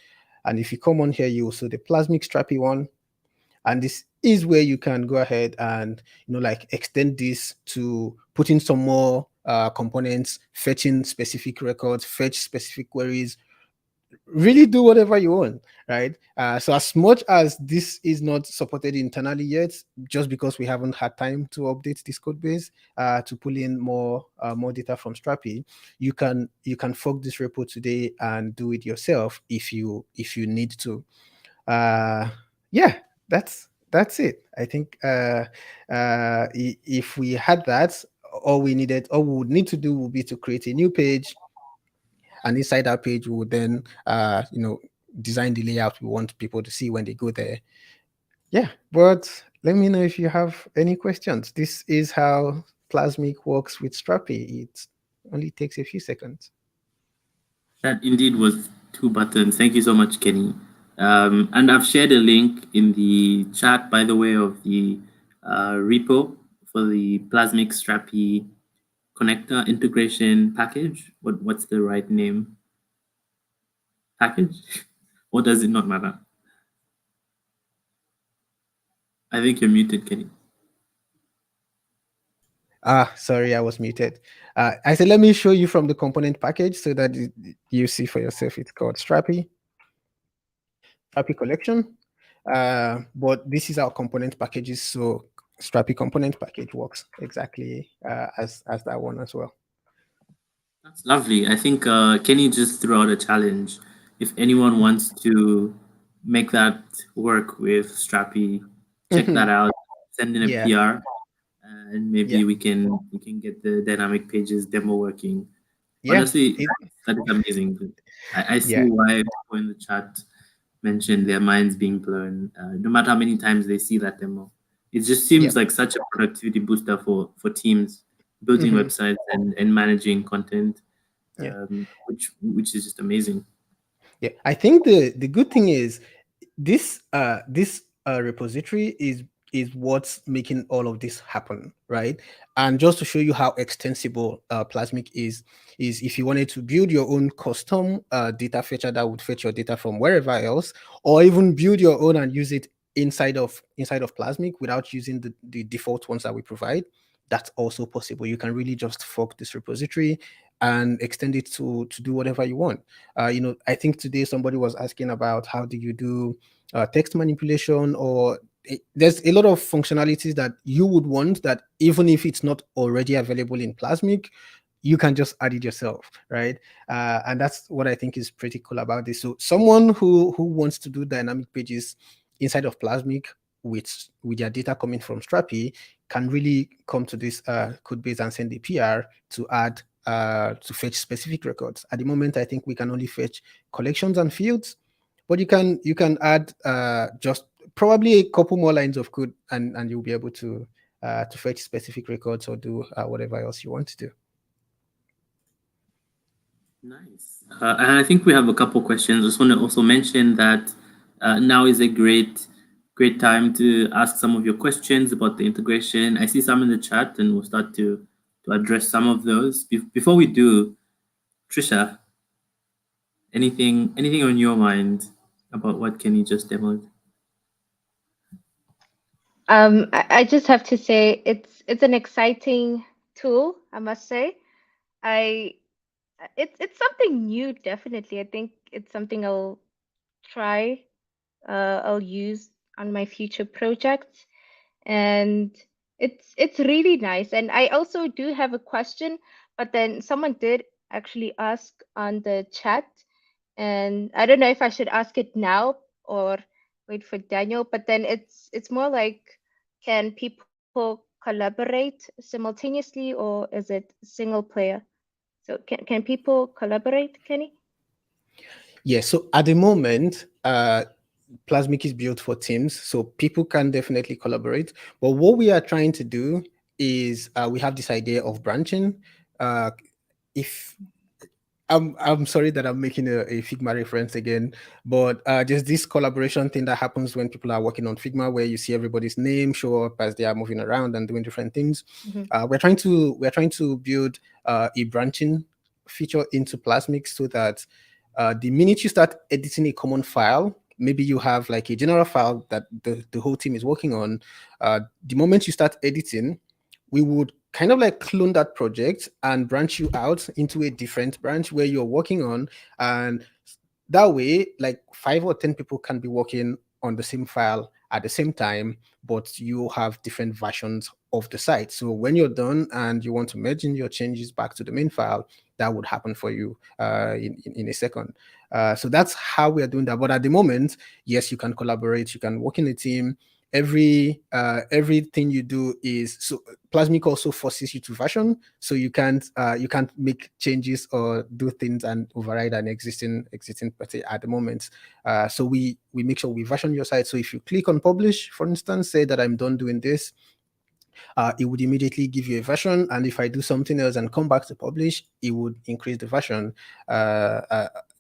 And if you come on here, you will see the Plasmic Strapi one. And this is where you can go ahead and like extend this to put in some more components, fetching specific records, fetch specific queries, really do whatever you want, right? So as much as this is not supported internally yet, just because we haven't had time to update this code base to pull in more data from Strapi, you can fork this repo today and do it yourself if you need to. Yeah, that's it. I think if we had that, all we would need to do would be to create a new page, and inside that page we would then design the layout we want people to see when they go there. Yeah, but let me know if you have any questions. This is how Plasmic works with Strapi. It only takes a few seconds. That indeed was 2 buttons. Thank you so much, Kenny. And I've shared a link in the chat, by the way, of the repo for the Plasmic Strapi connector integration package. What's the right name? Package? Or does it not matter? I think you're muted, Kenny. Sorry, I was muted. I said, let me show you from the component package so that you see for yourself. It's called Strapi collection. But this is our component packages. So Strapi component package works exactly as that one as well. That's lovely. I think Kenny just threw out a challenge. If anyone wants to make that work with Strapi. Check Mhm. that out. Send in a Yeah, PR, and maybe yeah, we can get the dynamic pages demo working. yeah. Honestly, It, that is amazing. I see yeah, why people in the chat mention their minds being blown, no matter how many times they see that demo. It just yeah. seems like such a productivity booster for teams building Hmm. websites and managing content, Yeah, which is just amazing. yeah. I think the good thing is this repository is what's making all of this happen, right? And just to show you how extensible Plasmic is if you wanted to build your own custom data fetcher that would fetch your data from wherever else, or even build your own and use it inside of Plasmic without using the default ones that we provide, that's also possible. You can really just fork this repository and extend it to do whatever you want. I think today somebody was asking about how do you do text manipulation, or there's a lot of functionalities that you would want that even if it's not already available in Plasmic, you can just add it yourself, right? And that's what I think is pretty cool about this. So someone who wants to do dynamic pages inside of Plasmic with their data coming from Strapi can really come to this code base and send a PR to add to fetch specific records. At the moment, I think we can only fetch collections and fields, but you can add just probably a couple more lines of code, and you'll be able to fetch specific records or do whatever else you want to do. Nice. And I think we have a couple questions. I just want to also mention that now is a great time to ask some of your questions about the integration. I see some in the chat, and we'll start to address some of those. Before we do, Trisha, anything on your mind about what Kenny just demoed? I just have to say it's an exciting tool, I must say. I it's something new, definitely. I think it's something I'll try, I'll use on my future projects, and it's really nice. And I also do have a question, but then someone did actually ask on the chat, and I don't know if I should ask it now or wait for Daniel, but then it's more like, can people collaborate simultaneously, or is it single player? So can people collaborate, Kenny? Yeah, so at the moment, Plasmic is built for teams, so people can definitely collaborate. But what we are trying to do is we have this idea of branching. If I'm sorry that I'm making a Figma reference again, but there's this collaboration thing that happens when people are working on Figma, where you see everybody's name show up as they are moving around and doing different things. Hmm. We're trying to build a branching feature into Plasmic so that the minute you start editing a common file, maybe you have like a general file that the whole team is working on. The moment you start editing, we would kind of like clone that project and branch you out into a different branch where you're working on. And that way, like 5 or 10 people can be working on the same file at the same time, but you have different versions of the site. So when you're done and you want to merge in your changes back to the main file, that would happen for you in a second. So that's how we are doing that. But at the moment, yes, you can collaborate, you can work in a team. Everything you do is so Plasmic also forces you to version, so you can't make changes or do things and override an existing party at the moment. So we make sure we version your site. So if you click on publish, for instance, say that I'm done doing this, it would immediately give you a version. And if I do something else and come back to publish, it would increase the version.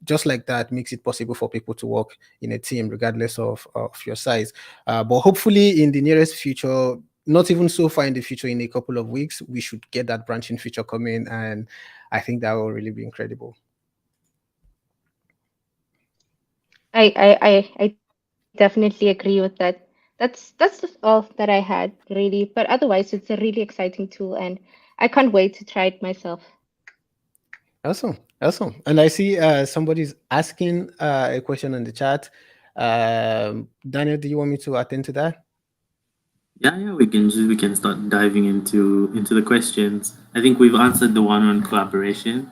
Just like that makes it possible for people to work in a team regardless of your size. But hopefully in the nearest future, not even so far in the future, in a couple of weeks, we should get that branching feature coming. And I think that will really be incredible. I definitely agree with that. That's just all that I had really. But otherwise, it's a really exciting tool, and I can't wait to try it myself. Awesome. Awesome. And I see somebody's asking a question in the chat. Daniel, do you want me to attend to that? Yeah, we can start diving into the questions. I think we've answered the one on collaboration.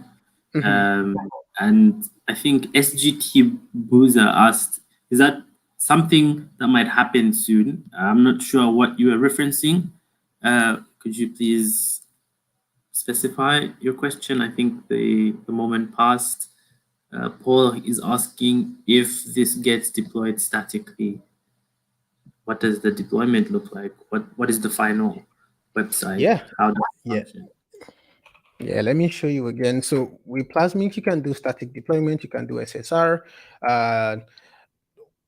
Mhm. Um, and I think SGT Boozer asked, is that something that might happen soon. I'm not sure what you are referencing. Could you please specify your question? I think the moment passed. Paul is asking if this gets deployed statically. What does the deployment look like? What is the final website? Yeah. How does it Yeah. function? Yeah, let me show you again. So with Plasmic, you can do static deployment, you can do SSR.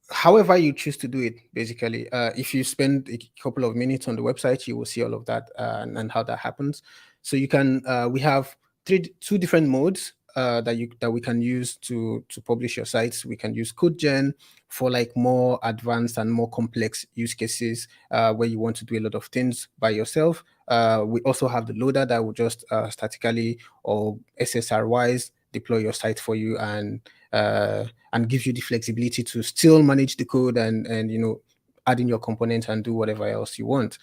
However you choose to do it, basically. If you spend a couple of minutes on the website, you will see all of that and how that happens. So you can, we have two different modes that we can use to publish your sites. We can use code gen for like more advanced and more complex use cases where you want to do a lot of things by yourself. We also have the loader that will just statically or SSR wise deploy your site for you and gives you the flexibility to still manage the code and add in your components and do whatever else you want.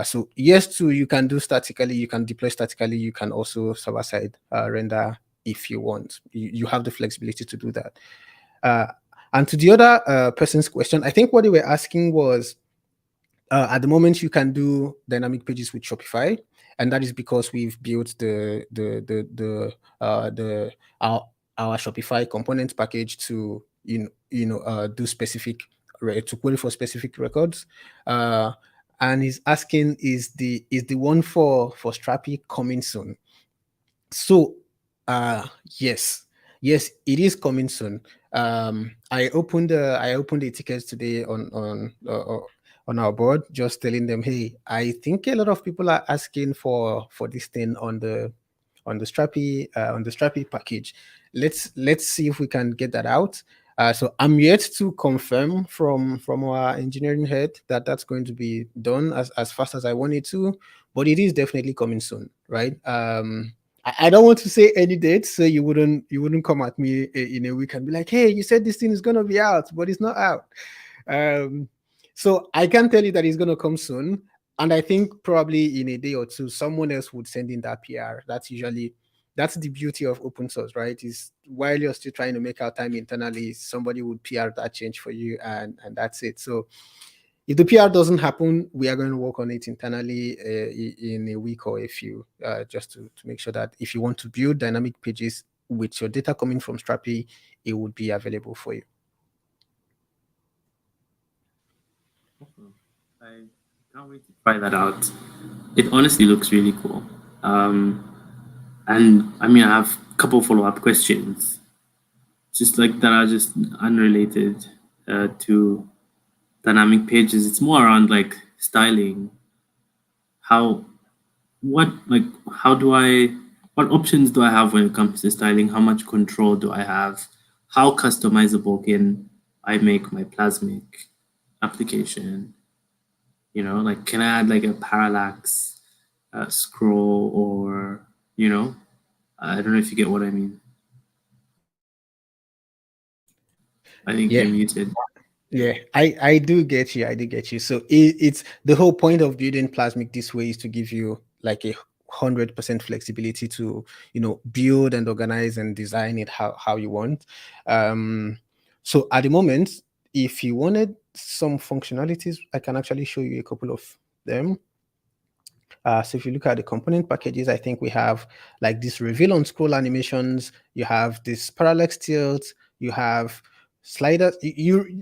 So yes, too, you can do statically, you can deploy statically, you can also server-side render if you want. You have the flexibility to do that. And to the other person's question, I think what they were asking was, at the moment, you can do dynamic pages with Shopify, and that is because we've built our Shopify component package to do specific to query for specific records. And he's asking, is the one for Strapi coming soon? So yes, it is coming soon. I opened the tickets today on our board, just telling them, hey, I think a lot of people are asking for this thing on the Strapi package. Let's see if we can get that out. So I'm yet to confirm from our engineering head that that's going to be done as fast as I want it to, but it is definitely coming soon, right? I don't want to say any date, so you wouldn't come at me in a week and be like, hey, you said this thing is gonna be out, but it's not out. So I can tell you that it's gonna come soon, and I think probably in a day or two, someone else would send in that PR. That's the beauty of open source, right? Is while you're still trying to make out time internally, somebody would PR that change for you, and that's it. So if the PR doesn't happen, we are going to work on it internally in a week or a few, just to make sure that if you want to build dynamic pages with your data coming from Strapi, it would be available for you. I can't wait to try that out. It honestly looks really cool. And I mean, I have a couple follow-up questions, just like that are just unrelated to dynamic pages. It's more around like styling. What options do I have when it comes to styling? How much control do I have? How customizable can I make my Plasmic application? Like, can I add like a parallax scroll, or I don't know if you get what I mean. I think you're muted. Yeah, I do get you. I do get you. So it's the whole point of building Plasmic this way is to give you like 100% flexibility to build and organize and design it how you want. So at the moment, if you wanted some functionalities, I can actually show you a couple of them. So if you look at the component packages, I think we have like this reveal on scroll animations. You have this parallax tilt. You have sliders.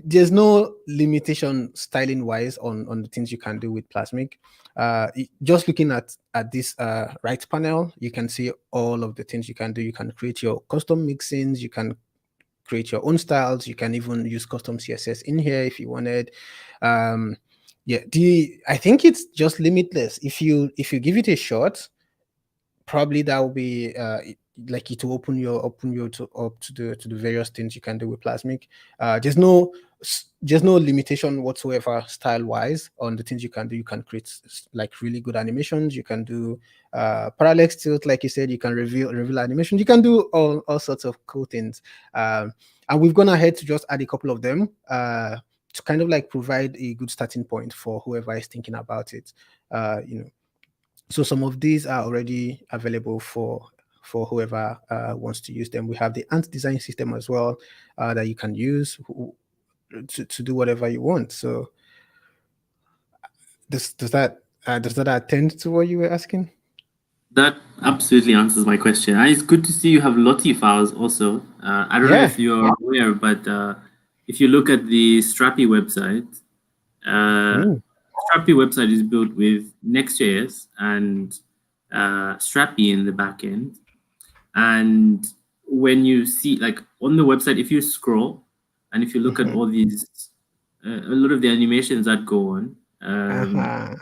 There's no limitation styling wise on the things you can do with Plasmic. Just looking at this right panel, you can see all of the things you can do. You can create your custom mixins. You can create your own styles. You can even use custom CSS in here if you wanted. Yeah, I think it's just limitless. If you give it a shot, probably that will be like it will open you up to the various things you can do with Plasmic. There's no limitation whatsoever style wise on the things you can do. You can create like really good animations. You can do parallax tilt, like you said. You can reveal animations. You can do all sorts of cool things. And we've gone ahead to just add a couple of them to kind of like provide a good starting point for whoever is thinking about it. So some of these are already available for whoever wants to use them. We have the ant design system as well that you can use. to do whatever you want. So does that attend to what you were asking? That absolutely answers my question. And it's good to see you have Lottie files also. I don't know Yeah. if you're aware, but if you look at the Strapi website, uh, Mm. Strapi website is built with Next.js and Strapi in the backend. And when you see, like on the website, if you scroll and if you look at Mhm. all these, a lot of the animations that go on, Uh-huh.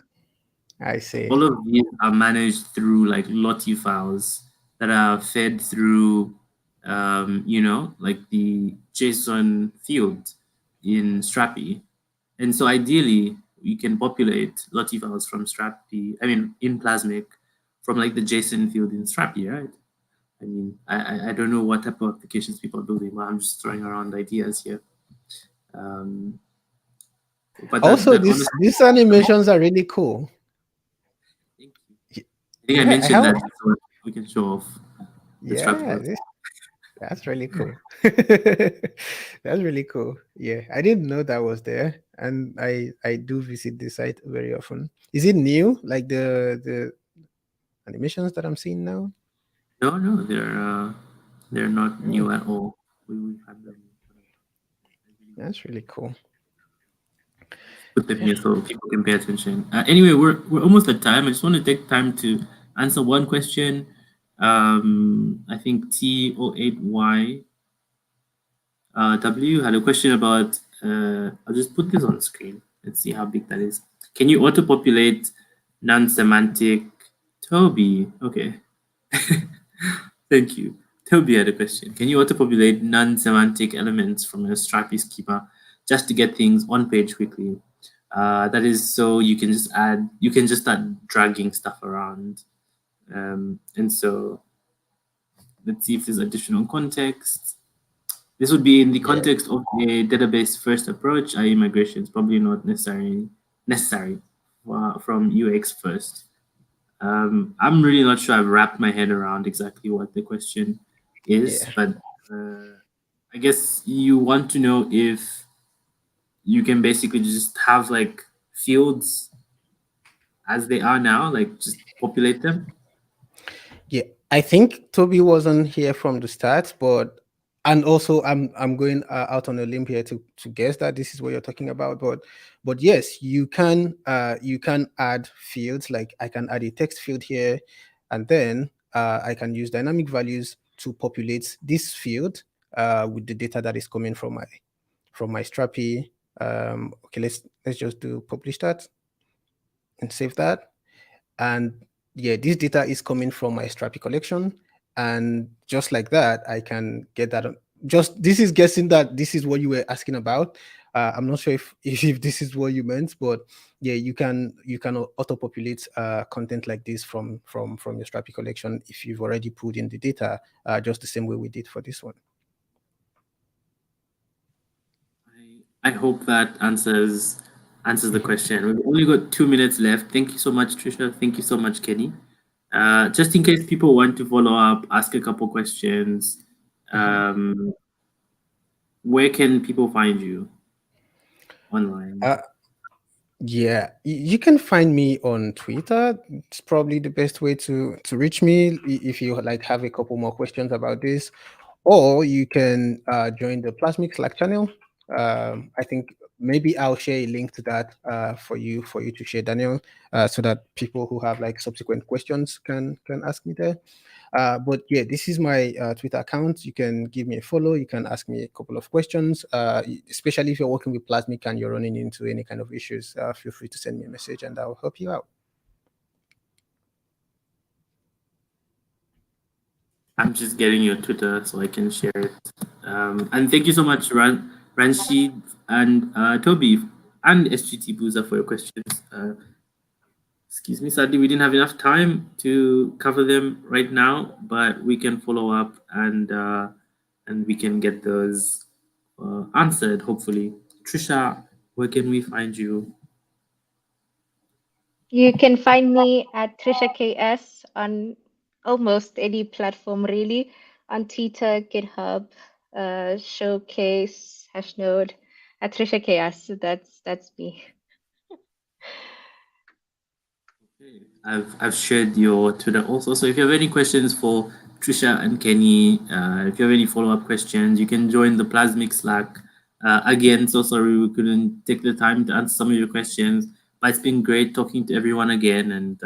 I see. all of these are managed through like Lottie files that are fed through, like the JSON field in Strapi. And so ideally, you can populate Lottie files from Strapi, I mean, in Plasmic from like the JSON field in Strapi, right? I mean, I don't know what type of applications people are building, but I'm just throwing around ideas here. Um, but Also, that honestly, these animations are really cool. thank you. Y- I think I Yeah, mentioned that so we can show off the Strapi yeah, website. that's really cool. That's really cool. Yeah, I didn't know that was there, and I do visit the site very often. Is it new, like the animations that I'm seeing now? No, no, they're not Oh, new at all. We've had them. I really that's really cool. just put them Yeah. here so people can pay attention. Anyway, we're almost at time. I just want to take time to answer one question. I think T08Y W had a question about. I'll just put this on screen. Let's see how big that is. Can you auto-populate non-semantic Toby? Okay. Thank you. Toby had a question. Can you auto-populate non-semantic elements from a Strapi schema just to get things on page quickly? That is so you can just start dragging stuff around. And so let's see if there's additional context. This would be in the Yeah. context of a database first approach, i.e. migration is probably not necessary from UX first. I'm really not sure I've wrapped my head around exactly what the question is, Yeah. but I guess you want to know if you can basically just have like fields as they are now, like just populate them. Yeah, I think Toby wasn't here from the start, but and also I'm going out on a limb here to guess that this is what you're talking about. But yes, you can add fields, like I can add a text field here, and then I can use dynamic values to populate this field with the data that is coming from my Strapi. Okay, let's just do publish that and save that. And yeah, this data is coming from my Strapi collection. And just like that, I can get that. Just this is guessing that this is what you were asking about. I'm not sure if this is what you meant, but yeah, you can auto populate content like this from your Strapi collection if you've already put in the data, just the same way we did for this one. I hope that answers the Mhm. question. We've only got 2 minutes left. Thank you so much, Trisha. Thank you so much, Kenny. Just in case people want to follow up, ask a couple questions, Mhm. um, where can people find you online? Uh, Yeah, you can find me on Twitter. It's probably the best way to reach me if you like have a couple more questions about this, or you can join the Plasmic Slack channel. I think maybe I'll share a link to that for you to share, Daniel, so that people who have like subsequent questions can ask me there. But yeah, this is my Twitter account. You can give me a follow. You can ask me a couple of questions, especially if you're working with Plasmic and you're running into any kind of issues. Feel free to send me a message and I'll help you out. I'm just getting your Twitter so I can share it. And thank you so much, Ranshid and Toby and SGT Boozer for your questions. Excuse me, sadly, we didn't have enough time to cover them right now, but we can follow up and we can get those answered, hopefully. Trisha, where can we find you? You can find me at Trisha KS on almost any platform, really, on Twitter, GitHub, Showcase, Hashnode. at Trisha Chaos. So that's me. I've shared your Twitter also. So if you have any questions for Trisha and Kenny, if you have any follow up questions, you can join the Plasmic Slack. Again, so sorry we couldn't take the time to answer some of your questions, but it's been great talking to everyone again and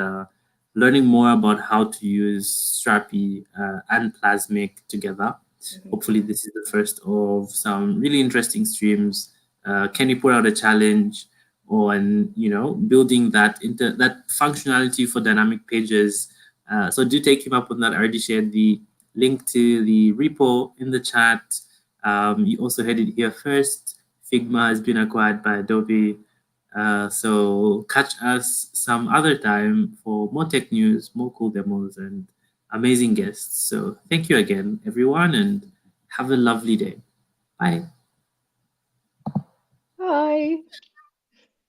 learning more about how to use Strapi and Plasmic together. Hopefully, this is the first of some really interesting streams. Kenny put out a challenge on building that functionality for dynamic pages. So do take him up on that. I already shared the link to the repo in the chat. You also heard it here first. Figma has been acquired by Adobe. So catch us some other time for more tech news, more cool demos, and amazing guests. So thank you again, everyone, and have a lovely day. Bye. Bye.